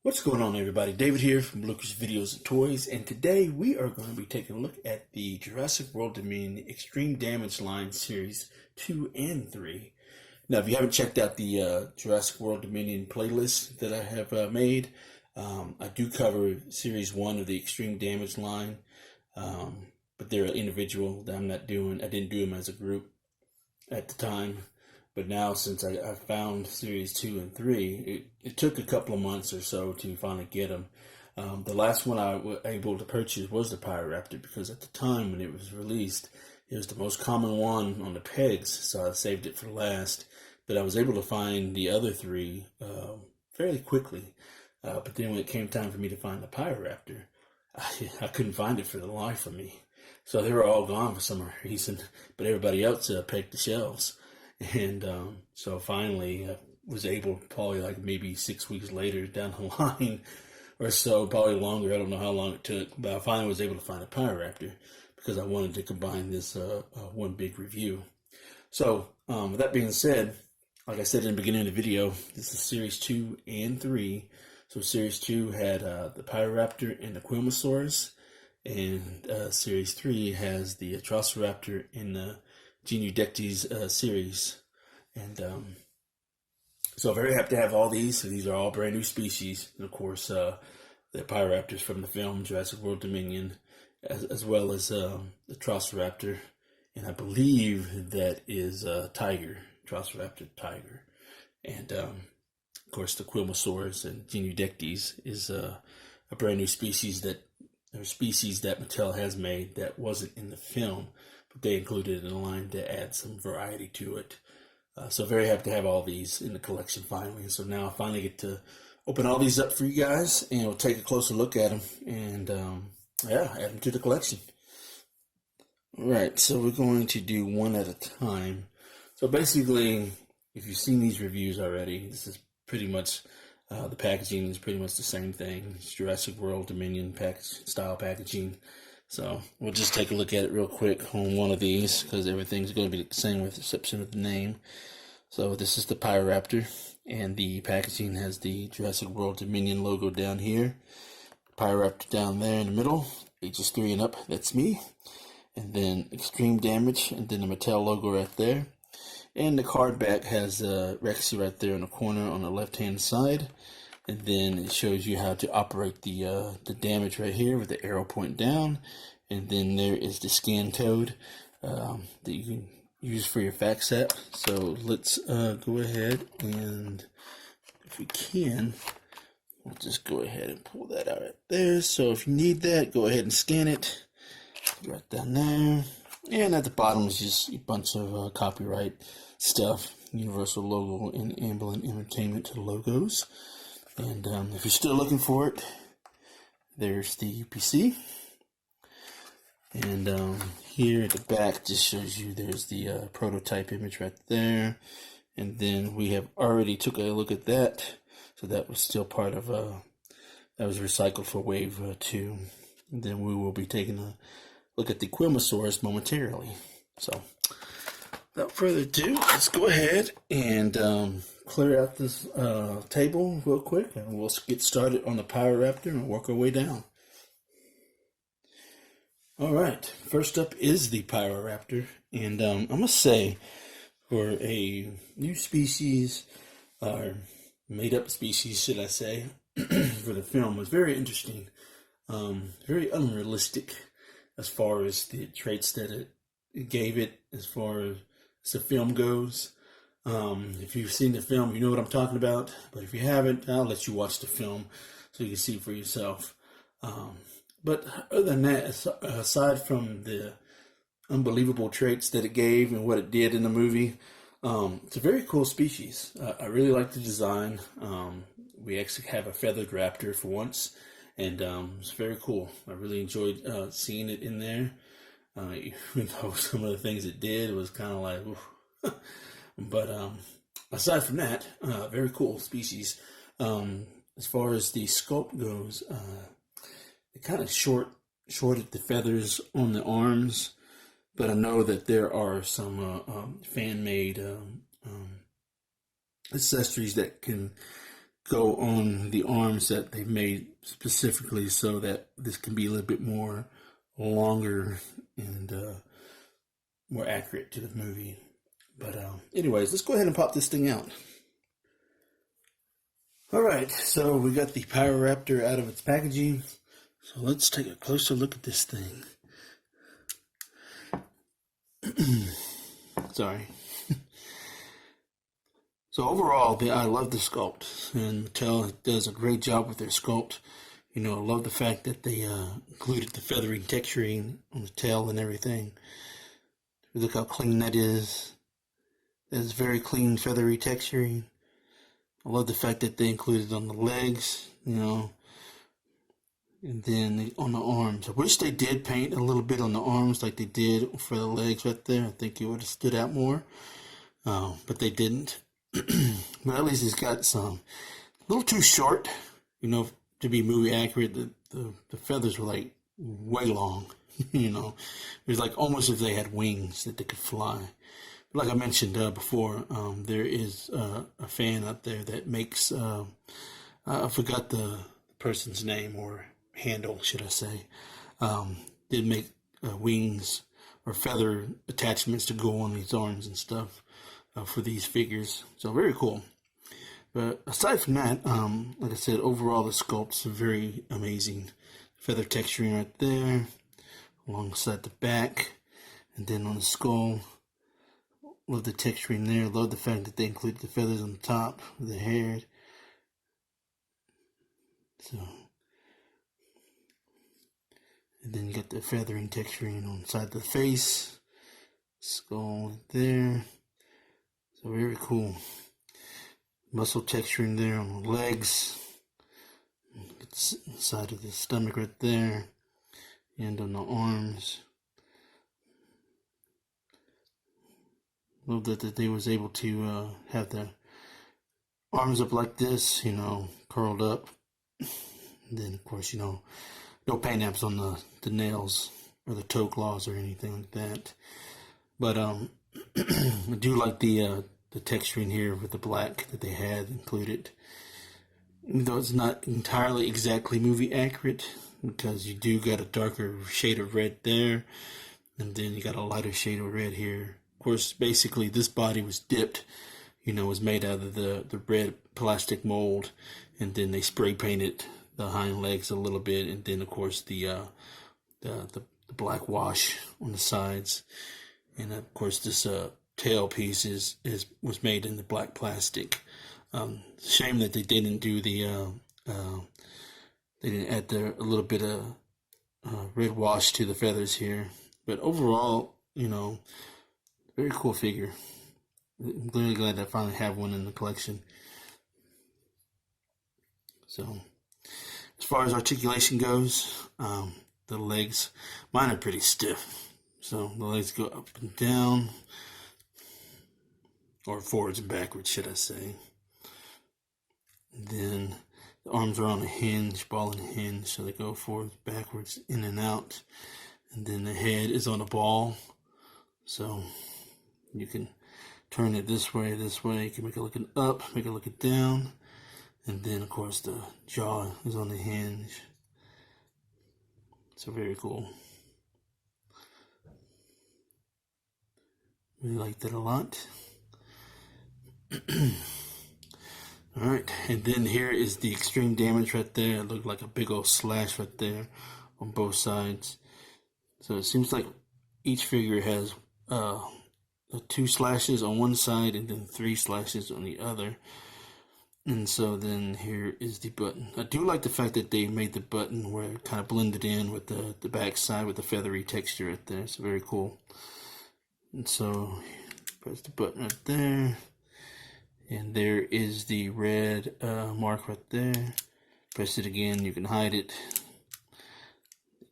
What's going on, everybody? David here from Bluckers Videos and Toys, and today we are going to be taking a look at the Jurassic World Dominion Extreme Damage Line Series 2 and 3. Now, if you haven't checked out the Jurassic World Dominion playlist that I have made, I do cover Series 1 of the Extreme Damage line, but they're individual that I'm not doing. I didn't do them as a group at the time. But now, since I found Series 2 and 3, it took a couple of months or so to finally get them. The last one I was able to purchase was the Pyroraptor, because at the time when it was released, it was the most common one on the pegs, so I saved it for last. But I was able to find the other three fairly quickly. But then when it came time for me to find the Pyroraptor, I couldn't find it for the life of me. So they were all gone for some reason, but everybody else pegged the shelves. And so finally I was able, probably like maybe 6 weeks later down the line or so, probably longer, I don't know how long it took, but I finally was able to find a Pyroraptor because I wanted to combine this one big review. So with that being said, like I said in the beginning of the video, this is Series 2 and 3. So Series 2 had the Pyroraptor and the Quilmosaurus, and Series 3 has the Atrociraptor and the Genudectes series. And so very happy to have all these. So these are all brand new species. And of course, the Pyroraptors from the film Jurassic World Dominion, as well as the Atrociraptor. And I believe that is Tiger, Atrociraptor Tiger. And of course, the Quilmosaurus and Genudectes is a brand new species that Mattel has made that wasn't in the film. They included in the line to add some variety to it. So very happy to have all these in the collection finally. So now I finally get to open all these up for you guys, and we'll take a closer look at them and add them to the collection. All right, so we're going to do one at a time. So basically, if you've seen these reviews already, this is pretty much the packaging is pretty much the same thing. It's Jurassic World Dominion style packaging. So we'll just take a look at it real quick on one of these, because everything's going to be the same with the exception of the name. So this is the Pyroraptor, and the packaging has the Jurassic World Dominion logo down here. Pyroraptor down there in the middle, ages 3 and up, that's me. And then Extreme Damage, and then the Mattel logo right there. And the card back has Rexy right there in the corner on the left-hand side. And then it shows you how to operate the damage right here with the arrow point down. And then there is the scan code that you can use for your fax app. So let's go ahead, and if we can, we'll just go ahead and pull that out right there. So if you need that, go ahead and scan it right down there. And at the bottom is just a bunch of copyright stuff, Universal logo and Amblin Entertainment logos. And if you're still looking for it, there's the PC. And here at the back just shows you there's the prototype image right there. And then we have already took a look at that. So that was still part of, that was recycled for Wave 2. And then we will be taking a look at the Quilmosaurus momentarily. So without further ado, let's go ahead and clear out this table real quick, and we'll get started on the Pyroraptor and work our way down. Alright, first up is the Pyroraptor, and I must say, for a new species, or made-up species, should I say, for the film, was very interesting, very unrealistic as far as the traits that it gave it, as far as the film goes. If you've seen the film, you know what I'm talking about. But if you haven't, I'll let you watch the film so you can see for yourself. But other than that, aside from the unbelievable traits that it gave and what it did in the movie, it's a very cool species. I really like the design. We actually have a feathered raptor for once, and it's very cool. I really enjoyed seeing it in there. Even though some of the things it did was kind of like, oof. But aside from that, very cool species. As far as the sculpt goes, it kind of shorted the feathers on the arms, but I know that there are some fan-made accessories that can go on the arms that they made specifically so that this can be a little bit more longer and more accurate to the movie. But anyways, let's go ahead and pop this thing out. Alright, so we got the Pyroraptor out of its packaging. So let's take a closer look at this thing. Sorry. So overall, I love the sculpt, and Mattel does a great job with their sculpt. You know, I love the fact that they included the feathery texturing on the tail and everything. Look how clean that is. That's very clean, feathery texturing. I love the fact that they included on the legs, you know, and then on the arms. I wish they did paint a little bit on the arms like they did for the legs right there. I think it would have stood out more, but they didn't. But at least it's got some, a little too short, you know, to be movie accurate. The feathers were like way long, you know. It was like almost if they had wings that they could fly. Like I mentioned before, there is a fan out there that makes, I forgot the person's name or handle, should I say, did make wings or feather attachments to go on these arms and stuff for these figures. So very cool. But aside from that, like I said, overall the sculpt's very amazing. Feather texturing right there, alongside the back, and then on the skull. Love the texturing there. Love the fact that they included the feathers on the top of the hair. So, and then you got the feathering texturing on the side of the face. Skull there. So very cool. Muscle texturing there on the legs. Side of the stomach right there. And on the arms. Love that they was able to have the arms up like this, you know, curled up. And then, of course, you know, no paint apps on the nails or the toe claws or anything like that. But I do like the texturing here with the black that they had included. Even though it's not entirely exactly movie accurate, because you do got a darker shade of red there, and then you got a lighter shade of red here. Of course, basically this body was dipped, you know, was made out of the red plastic mold, and then they spray painted the hind legs a little bit, and then of course the black wash on the sides, and of course this tail piece was made in the black plastic. Shame that they didn't do they didn't add a little bit of red wash to the feathers here, but overall, you know, very cool figure. I'm really glad I finally have one in the collection. So, as far as articulation goes, the legs, mine are pretty stiff. So the legs go up and down, or forwards and backwards, should I say. And then the arms are on a hinge, ball and hinge, so they go forwards, backwards, in and out. And then the head is on a ball, so you can turn it this way, you can make it looking up, make it looking down, and then of course the jaw is on the hinge. So very cool. Really like that a lot. Alright, and then here is the extreme damage right there. It looked like a big old slash right there on both sides. So it seems like each figure has 2 slashes on one side and then 3 slashes on the other. And so then here is the button. I do like the fact that they made the button where it kind of blended in with the back side with the feathery texture right there. It's very cool. And so press the button right there. And there is the red mark right there. Press it again, you can hide it.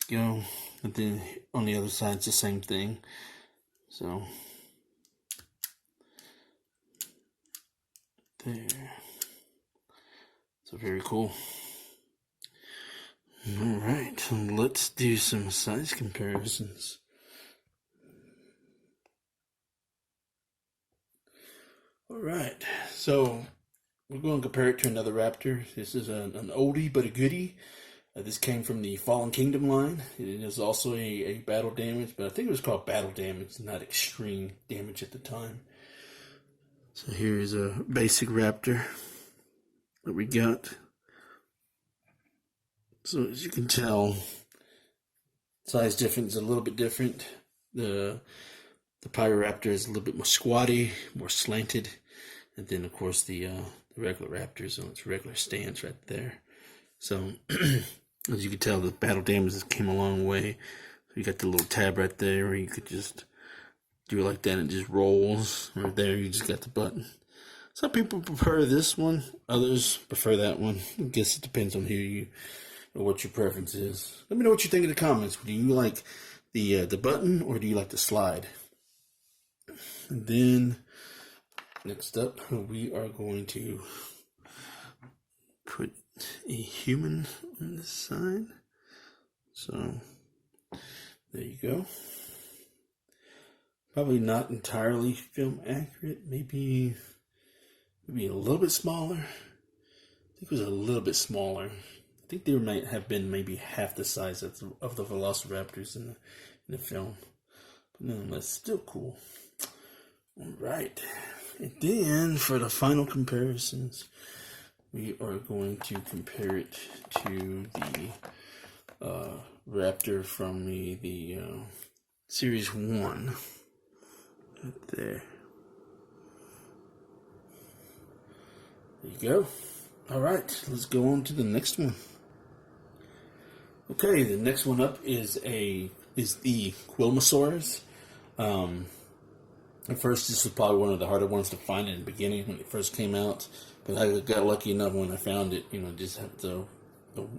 There you go. And then on the other side it's the same thing. So there. So very cool. Alright, let's do some size comparisons. Alright, so we're going to compare it to another raptor. This is an oldie but a goodie. This came from the Fallen Kingdom line. It is also a battle damage, but I think it was called battle damage, not extreme damage at the time. So here's a basic raptor that we got. So as you can tell, size difference is a little bit different. The Pyroraptor is a little bit more squatty, more slanted, and then of course the regular raptor is on its regular stance right there. So as you can tell, the battle damage came a long way. So you got the little tab right there where you could just do it like that and it just rolls. Right there, you just got the button. Some people prefer this one, others prefer that one. I guess it depends on who you or what your preference is. Let me know what you think in the comments. Do you like the button or do you like the slide? And then next up, we are going to put a human on this side. So there you go. Probably not entirely film accurate. Maybe a little bit smaller. I think it was a little bit smaller. I think they might have been maybe half the size of the Velociraptors in the film. But nonetheless, still cool. Alright. And then for the final comparisons, we are going to compare it to the Raptor from the Series 1. Right there. There you go. Alright, let's go on to the next one. Okay, the next one up is the Quilmosaurus. At first, this was probably one of the harder ones to find in the beginning when it first came out. But I got lucky enough when I found it. Just had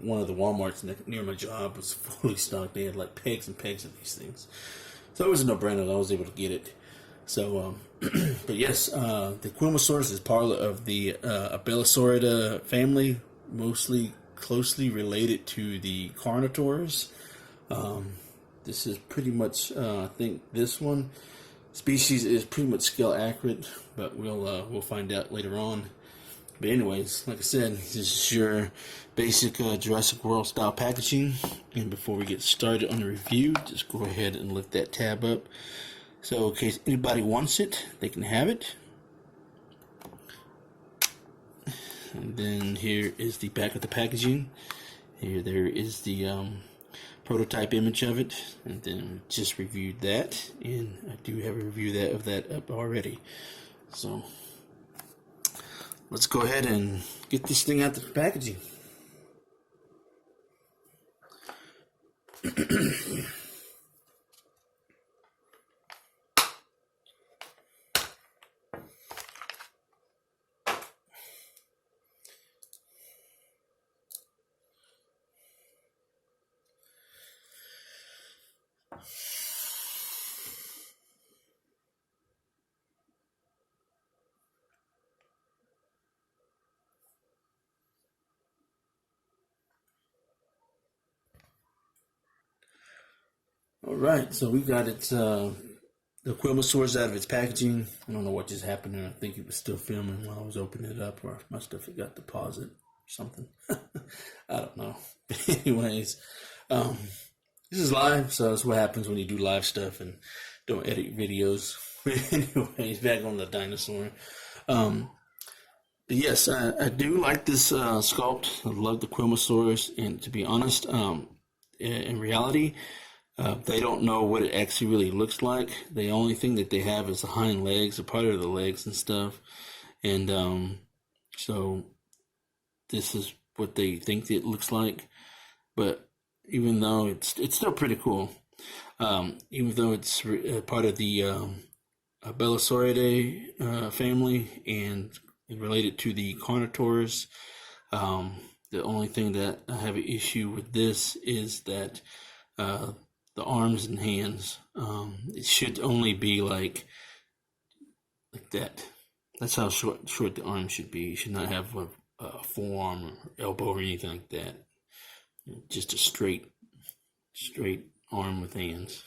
one of the Walmarts near my job was fully stocked. They had like pegs and pegs of these things, so it was a no-brainer. I was able to get it. So, but yes, the Quilmosaurus is part of the Abelisaurida family, mostly closely related to the Carnotaurs. This is pretty much, I think this one species is pretty much scale accurate, but we'll find out later on. But anyways, like I said, this is your basic Jurassic World style packaging. And before we get started on the review, just go ahead and lift that tab up. So in case anybody wants it, they can have it. And then here is the back of the packaging. There is the prototype image of it, and then just reviewed that, and I do have a review of that up already. So let's go ahead and get this thing out of the packaging. Alright, so we got it, the Quilmosaurus out of its packaging. I don't know what just happened there. I think it was still filming while I was opening it up, or I must have forgot to pause it or something. I don't know. Anyways, this is live, so that's what happens when you do live stuff and don't edit videos. Anyways, back on the dinosaur. But yes, I do like this sculpt. I love the Quilmosaurus, and to be honest, in reality, they don't know what it actually really looks like. The only thing that they have is the hind legs, a part of the legs and stuff. And so this is what they think it looks like. But even though it's still pretty cool, even though it's part of the Abelisauridae family and related to the Carnotaurs, the only thing that I have an issue with this is that the arms and hands, it should only be like that. That's how short the arm should be. You should not have a forearm or elbow or anything like that. Just a straight arm with hands.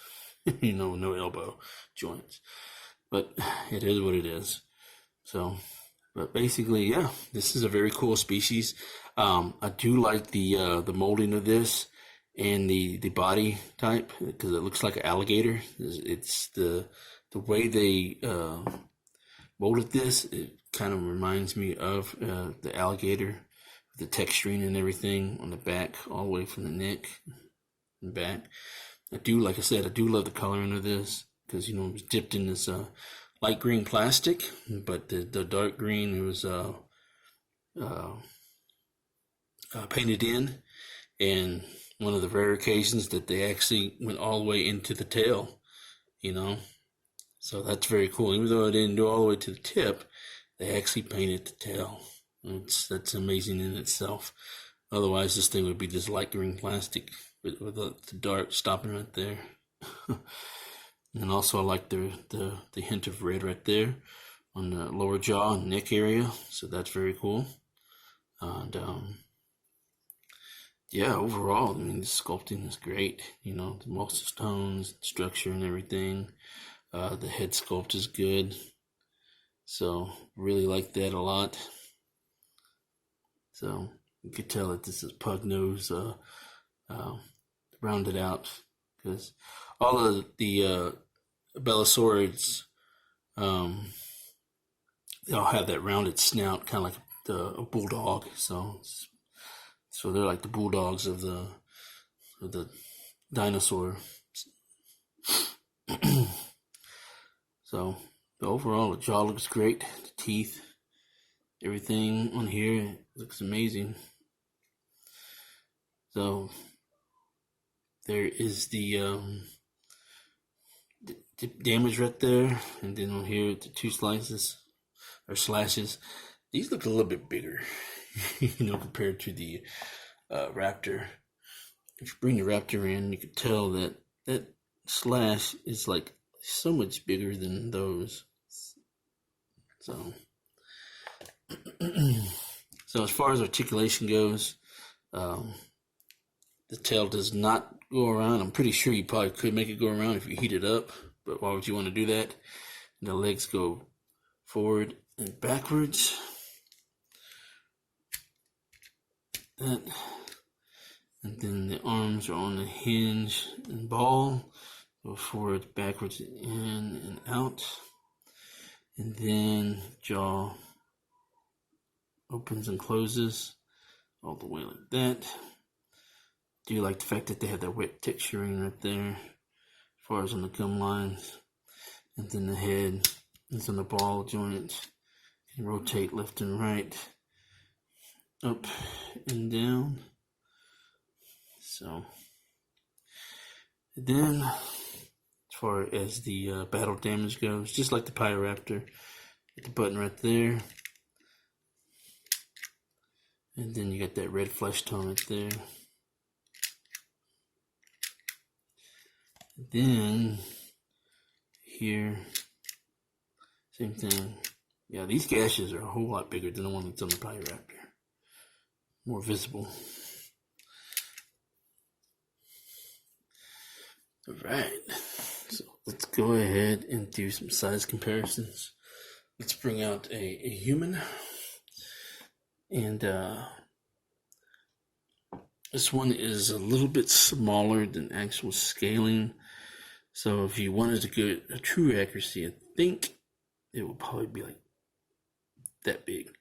No elbow joints. But it is what it is. So, But basically, yeah, this is a very cool species. I do like the molding of this and the body type because it looks like an alligator. It's the way they molded this. It kind of reminds me of the alligator, the texturing and everything on the back, all the way from the neck and back. Like I said, I do love the coloring of this because it was dipped in this light green plastic, but the dark green, it was painted in, and one of the rare occasions that they actually went all the way into the tail, so that's very cool. Even though it didn't go all the way to the tip, they actually painted the tail. That's amazing in itself. Otherwise, this thing would be this light green plastic with the dark stopping right there. And also I like the hint of red right there on the lower jaw and neck area, so that's very cool. And yeah, overall, the sculpting is great. The muscle tones, structure, and everything. The head sculpt is good, so really like that a lot. So you could tell that this is pug nose rounded out, because all of the Belosaurids, they all have that rounded snout, kind of like a bulldog. So they're like the bulldogs of the dinosaur. So overall, the jaw looks great. The teeth, everything on here looks amazing. So there is the damage right there, and then on here the two slices or slashes. These look a little bit bigger, compared to the Raptor. If you bring the Raptor in, you can tell that slash is like so much bigger than those. So as far as articulation goes, the tail does not go around. I'm pretty sure you probably could make it go around if you heat it up, but why would you want to do that? And the legs go forward and backwards. And then the arms are on the hinge and ball. Go forward, backwards, in and out. And then jaw opens and closes all the way like that. Do you like the fact that they have that wet texturing right there as far as on the gum lines? And then the head is on the ball joint. You can rotate left and right, up and down. So then, as far as the battle damage goes, just like the Pyroraptor, get the button right there. And then you got that red flesh tone right there. Then here, same thing. Yeah, these gashes are a whole lot bigger than the one that's on the Pyroraptor. More visible. Alright, so let's go ahead and do some size comparisons. Let's bring out a human. And this one is a little bit smaller than actual scaling. So if you wanted to get a true accuracy, I think it would probably be like that big.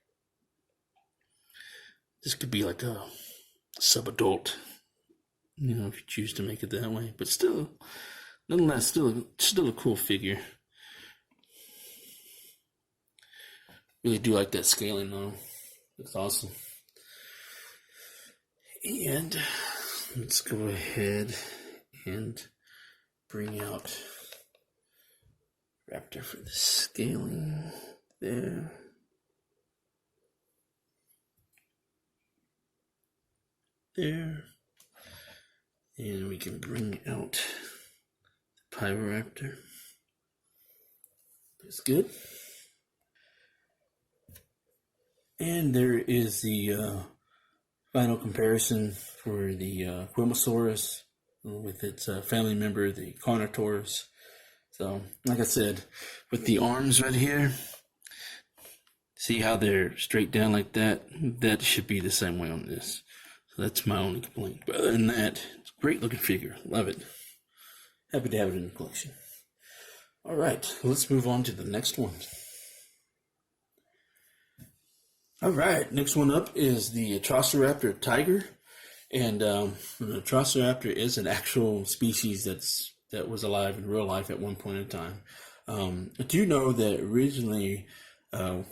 This could be like a sub-adult, if you choose to make it that way. But still, nonetheless, still a cool figure. Really do like that scaling though. Looks awesome. And let's go ahead and bring out Raptor for the scaling there. There. And we can bring out the Pyroraptor. That's good. And there is the final comparison for the Quimosaurus with its family member, the Carnotaurus. So, like I said, with the arms right here, See how they're straight down like that? That should be the same way on this. So that's my only complaint. But other than that, it's a great looking figure. Love it. Happy to have it in the collection. All right, let's move on to the next one. All right, next one up is the Atrociraptor tiger. And an Atrociraptor is an actual species that was alive in real life at one point in time. I do know that originally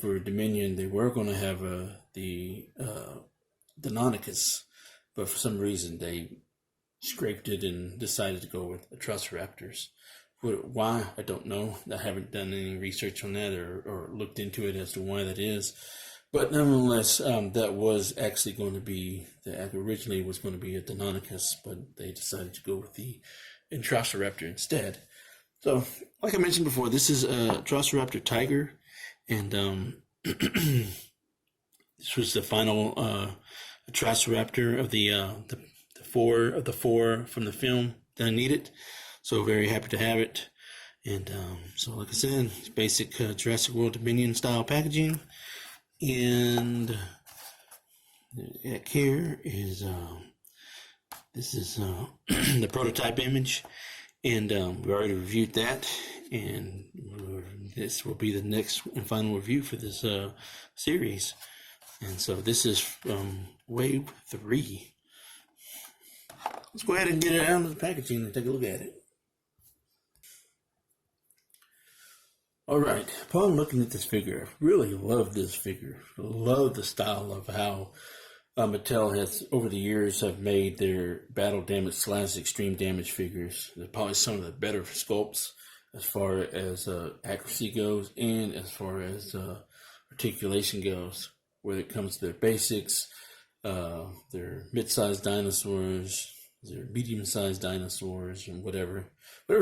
for Dominion they were going to have the Deinonychus, but for some reason they scraped it and decided to go with Atrociraptors. Why, I don't know. I haven't done any research on that or looked into it as to why that is. But nonetheless, that was actually going to be, originally was going to be a Deinonychus, but they decided to go with the Atrociraptor instead. So, like I mentioned before, this is a Atrociraptor tiger, and this was the final Atrociraptor of the four from the film that I needed. So very happy to have it. And so, like I said, it's basic Jurassic World Dominion style packaging. And back here is this is the prototype image, and we already reviewed that, and this will be the next and final review for this series. And so this is from Wave 3. Let's go ahead and get it out of the packaging and take a look at it. Alright, upon looking at this figure, I really love this figure. Love the style of how Mattel has, over the years, have made their battle damage / extreme damage figures. They're probably some of the better sculpts as far as accuracy goes and as far as articulation goes, whether it comes to their basics, their mid-sized dinosaurs, their medium-sized dinosaurs, and whatever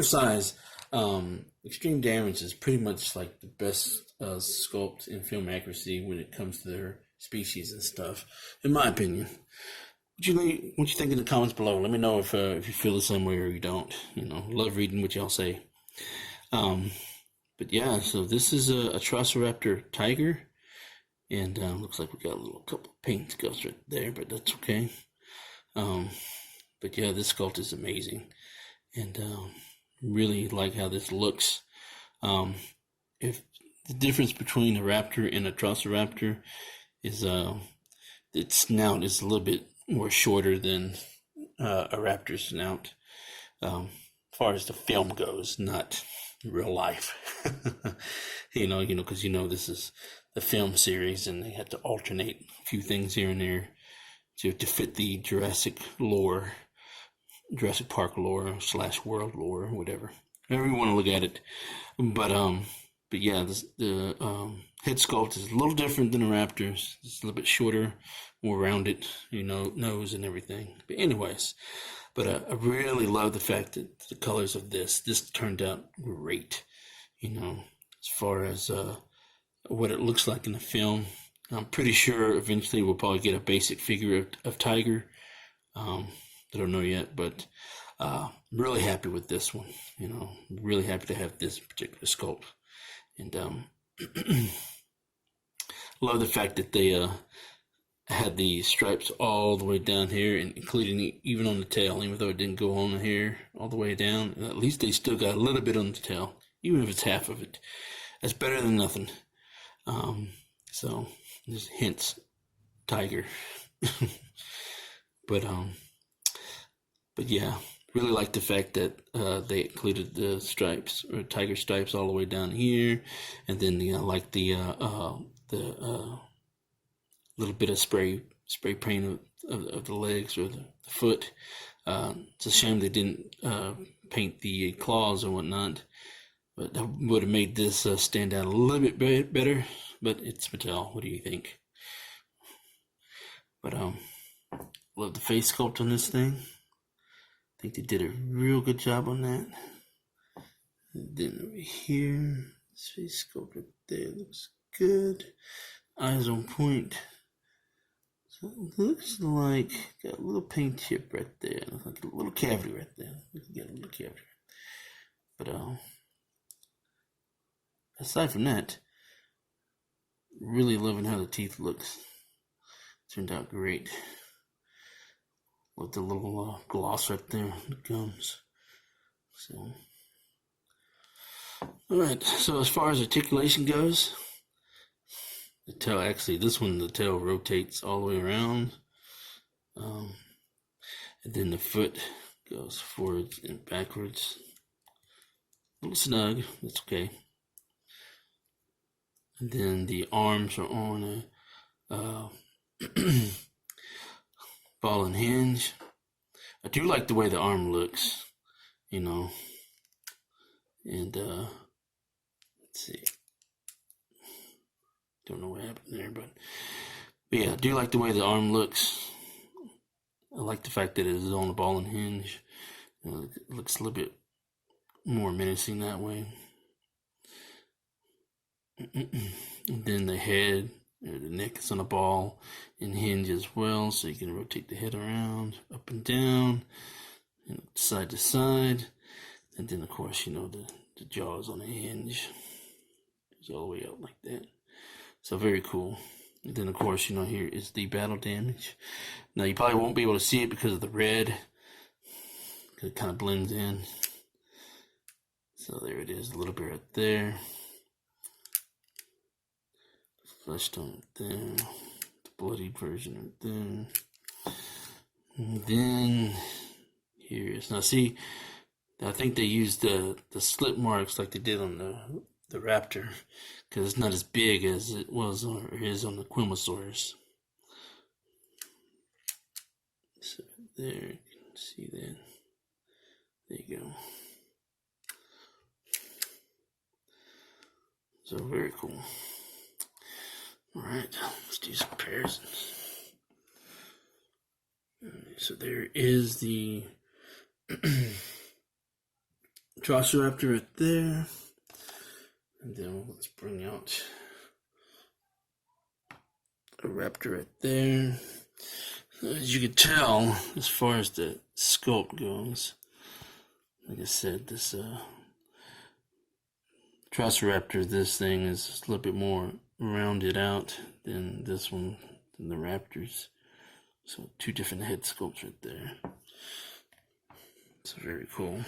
size. Extreme damage is pretty much like the best sculpt in film accuracy when it comes to their species and stuff, in my opinion. What you think in the comments below? Let me know if you feel the same way or you don't. Love reading what y'all say. But yeah, so this is a Atrociraptor tiger, and looks like we got a couple paint scuffs right there, but that's okay. But yeah, this sculpt is amazing, and really like how this looks. If the difference between a raptor and a Atrociraptor is its snout is a little bit more shorter than a raptor's snout, as far as the film goes, not real life. Because this is the film series, and they had to alternate a few things here and there to fit the Jurassic Park lore / world lore, whatever you want to look at it. But yeah, the head sculpt is a little different than a raptor's. It's a little bit shorter, more rounded, nose and everything. But anyways, I really love the fact that the colors of this turned out great. As far as what it looks like in the film, I'm pretty sure eventually we'll probably get a basic figure of Tiger. I don't know yet, but I'm really happy with this one. Really happy to have this particular sculpt. And love the fact that they had the stripes all the way down here, and including even on the tail, even though it didn't go on here all the way down. At least they still got a little bit on the tail, even if it's half of it. That's better than nothing. So just hints, tiger. But yeah, really like the fact that they included the stripes or tiger stripes all the way down here, and then like the little bit of spray paint of the legs or the foot. It's a shame they didn't paint the claws or whatnot, but that would have made this stand out a little bit better. But it's Mattel. What do you think? But love the face sculpt on this thing. I think they did a real good job on that. And then over here, this face sculpt right there looks good. Eyes on point. So it looks like got a little paint chip right there. Looks like a little cavity right there. We can get a little cavity. But aside from that, Really loving how the teeth looks. Turned out great. With the little gloss right there, the gums. So, alright, so as far as articulation goes, the tail, actually this one, the tail rotates all the way around. And then the foot goes forwards and backwards. A little snug, that's okay. And then the arms are on a ball and hinge. I do like the way the arm looks, you know. And let's see. Don't know what happened there, but yeah, I do like the way the arm looks. I like the fact that it is on the ball and hinge. It looks a little bit more menacing that way. And then the head, the neck is on a ball and hinge as well, so you can rotate the head around, up and down, and side to side. And then, of course, you know, the jaw is on a hinge. It's all the way out like that. So very cool. And then, of course, you know, here is the battle damage. Now, you probably won't be able to see it because of the red. It kind of blends in. So there it is, a little bit right there. Flesh tone right there. The bloodied version right there. And then here is, now see, I think they used the slit marks like they did on the raptor, because it's not as big as it was or is on the Quimosaurus. So there, you can see that. There you go. So very cool. Alright, let's do some comparisons. So there is the Velociraptor right there. And then let's bring out a raptor right there. As you can tell, as far as the sculpt goes, like I said, this Velociraptor, this thing is a little bit more rounded out than this one, than the Raptors. So 2 different head sculpts right there. It's very cool.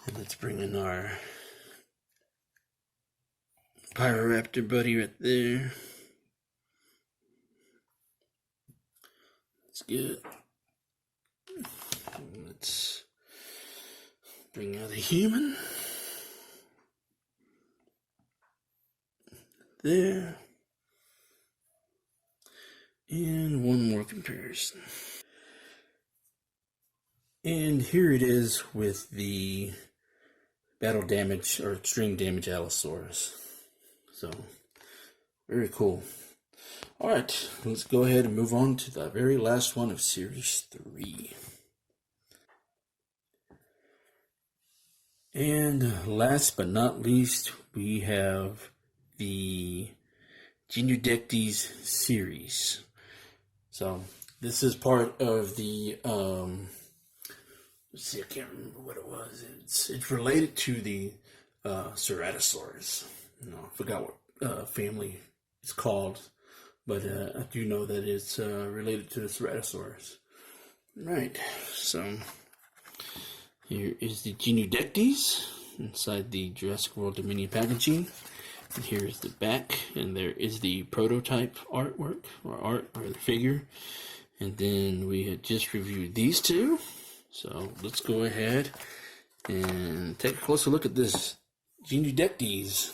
And let's bring in our Pyroraptor buddy right there. That's good. Let's bring out a human. There. And one more comparison. And here it is with the battle damage or extreme damage Allosaurus. So, very cool. Alright, let's go ahead and move on to the very last one of Series 3. And last but not least, we have the Genudectes series. So, this is part of the, let's see, I can't remember what it was. It's related to the Ceratosaurus. No, I forgot what family it's called, but I do know that it's related to the Ceratosaurus. Right, so here is the Genudectes inside the Jurassic World Dominion packaging. And here is the back, and there is the prototype artwork, or the figure. And then we had just reviewed these two. So let's go ahead and take a closer look at this Genudectes.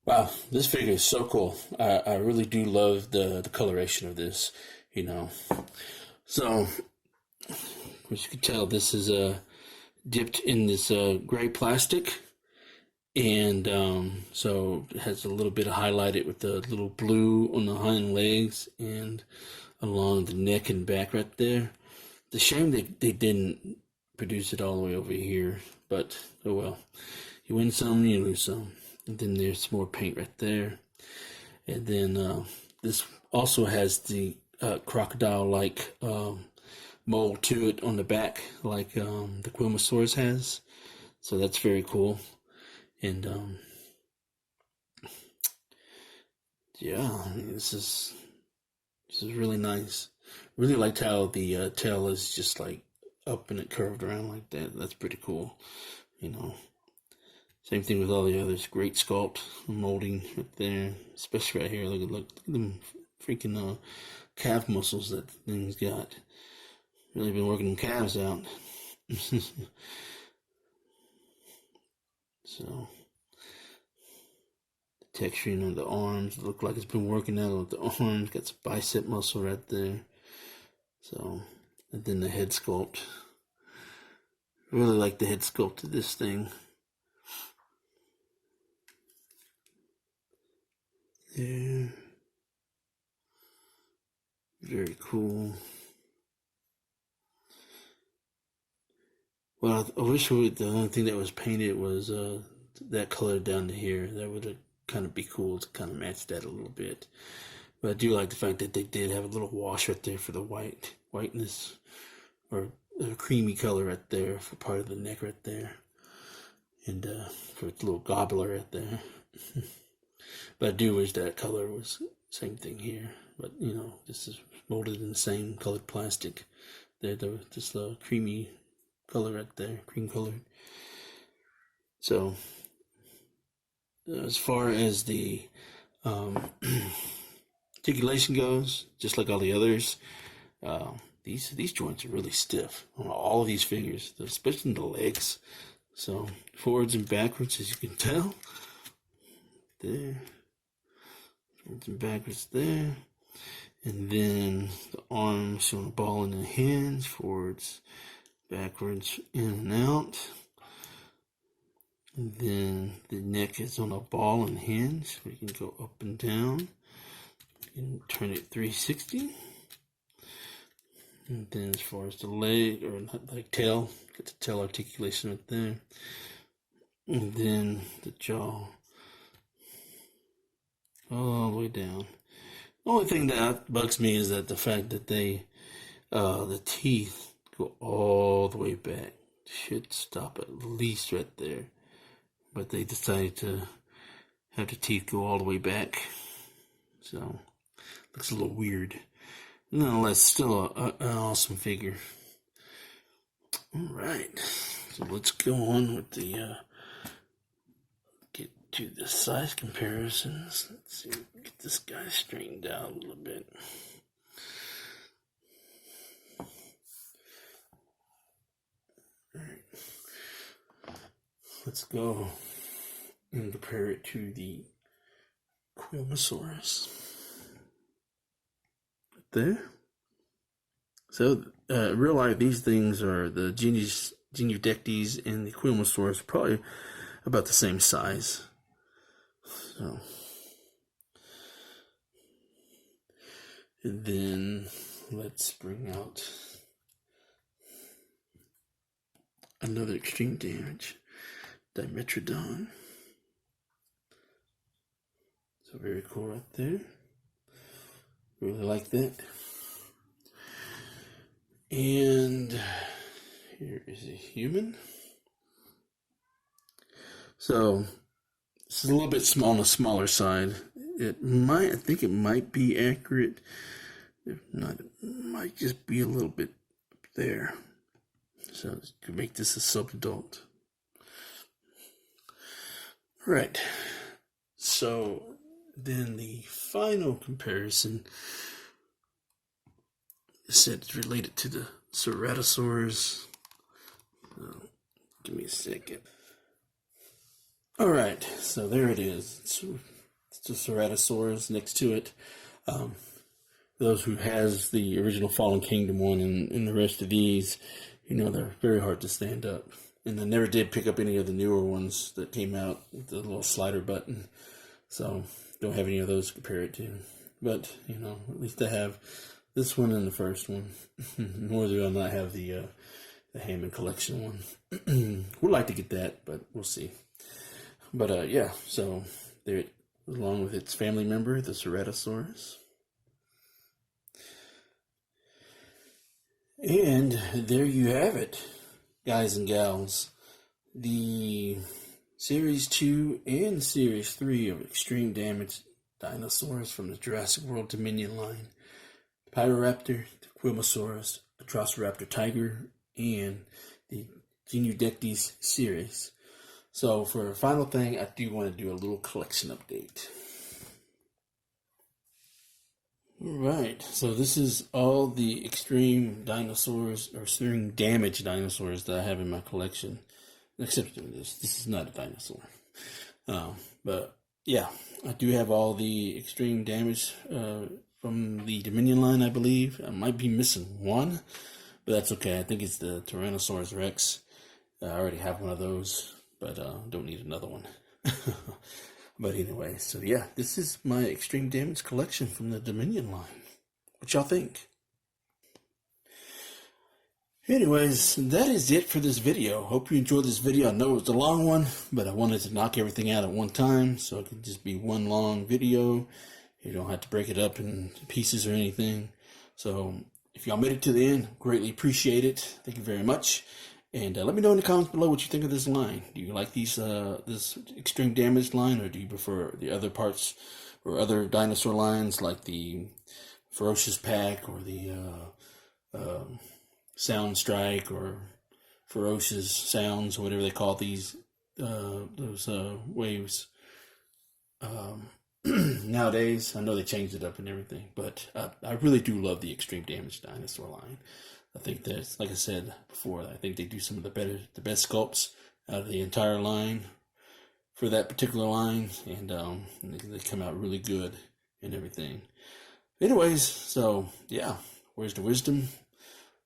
Wow, this figure is so cool. I really do love the coloration of this, you know. So, as you can tell, this is dipped in this gray plastic. And so it has a little bit of highlighted with the little blue on the hind legs and along the neck and back right there. The shame they didn't produce it all the way over here, but oh well. You win some, you lose some. And then there's more paint right there. And then this also has the crocodile-like mold to it on the back, like the Quimosaurus has. So that's very cool. And yeah, I mean, this is really nice. Really liked how the tail is just like up and it curved around like that. That's pretty cool. You know, same thing with all the others. Great sculpt, molding right there, especially right here. Look at them freaking calf muscles that thing's got. Really been working them calves out. So the texturing on the arms look like it's been working out with the arms. Got some bicep muscle right there. So, and then the head sculpt. Really like the head sculpt of this thing. There. Very cool. Well, I wish the only thing that was painted was that color down to here. That would kind of be cool to kind of match that a little bit. But I do like the fact that they did have a little wash right there for the whiteness, or a creamy color right there for part of the neck right there, and for its little gobbler right there. But I do wish that color was same thing here. But you know, this is molded in the same colored plastic. This creamy color right there, cream colored. So as far as the articulation goes, just like all the others, these joints are really stiff on all of these figures, especially in the legs. So forwards and backwards, as you can tell, there, forwards and backwards there, and then the arms showing a ball in the hands, forwards, backwards, in and out. And then the neck is on a ball and hinge. We can go up and down. You can turn it 360. And then as far as the leg, or not like tail, get the tail articulation right there. And then the jaw all the way down. The only thing that bugs me is that the fact that they, the teeth go all the way back. Should stop at least right there. But they decided to have the teeth go all the way back. So, looks a little weird. Nonetheless, still an awesome figure. Alright, so let's go on with the, get to the size comparisons. Let's see, get this guy straightened out a little bit. Alright, let's go and compare it to the Quilmosaurus. There. So, real life, these things are the Geniodectes and the Quilmosaurus, probably about the same size. So, and then let's bring out another extreme damage, Dimetrodon. So very cool right there. Really like that. And here is a human. So this is a little bit small on the smaller side. I think it might be accurate. If not, it might just be a little bit up there. So you could make this a sub-adult. Right. So then the final comparison is it's related to the Ceratosaurus. Give me a second. Alright, so there it is. It's the Ceratosaurus next to it. Those who has the original Fallen Kingdom one and the rest of these, you know, they're very hard to stand up. And I never did pick up any of the newer ones that came out with the little slider button. So don't have any of those to compare it to. But, you know, at least I have this one and the first one. Nor do I not have the Hammond collection one. Would like to get that, but we'll see. But yeah, so there, along with its family member, the Ceratosaurus. And there you have it, guys and gals. the Series 2 and Series 3 of Extreme Damage dinosaurs from the Jurassic World Dominion line. Pyroraptor, the Quilmosaurus, Atrociraptor Tiger, and the Genudectes series. So for a final thing, I do want to do a little collection update. Alright, so this is all the extreme dinosaurs, or extreme damage dinosaurs that I have in my collection. Except this is not a dinosaur. But yeah, I do have all the extreme damage from the Dominion line, I believe. I might be missing one, but that's okay. I think it's the Tyrannosaurus Rex. I already have one of those, but don't need another one. But anyway, so yeah, this is my extreme damage collection from the Dominion line. What y'all think? Anyways, that is it for this video. Hope you enjoyed this video. I know it was a long one, but I wanted to knock everything out at one time, so it could just be one long video. You don't have to break it up in pieces or anything. So if y'all made it to the end, greatly appreciate it. Thank you very much. And let me know in the comments below what you think of this line. Do you like these this extreme damage line, or do you prefer the other parts or other dinosaur lines like the Ferocious Pack or the Sound Strike or Ferocious Sounds, or whatever they call these those waves nowadays? I know they changed it up and everything, but I really do love the extreme damage dinosaur line. I think that's, like I said before, I think they do some of the best sculpts out of the entire line for that particular line, and they come out really good and everything. Anyways, so yeah, where's the wisdom?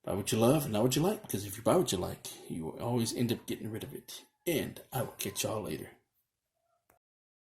Buy what you love and not what you like, because if you buy what you like, you will always end up getting rid of it. And I will catch y'all later.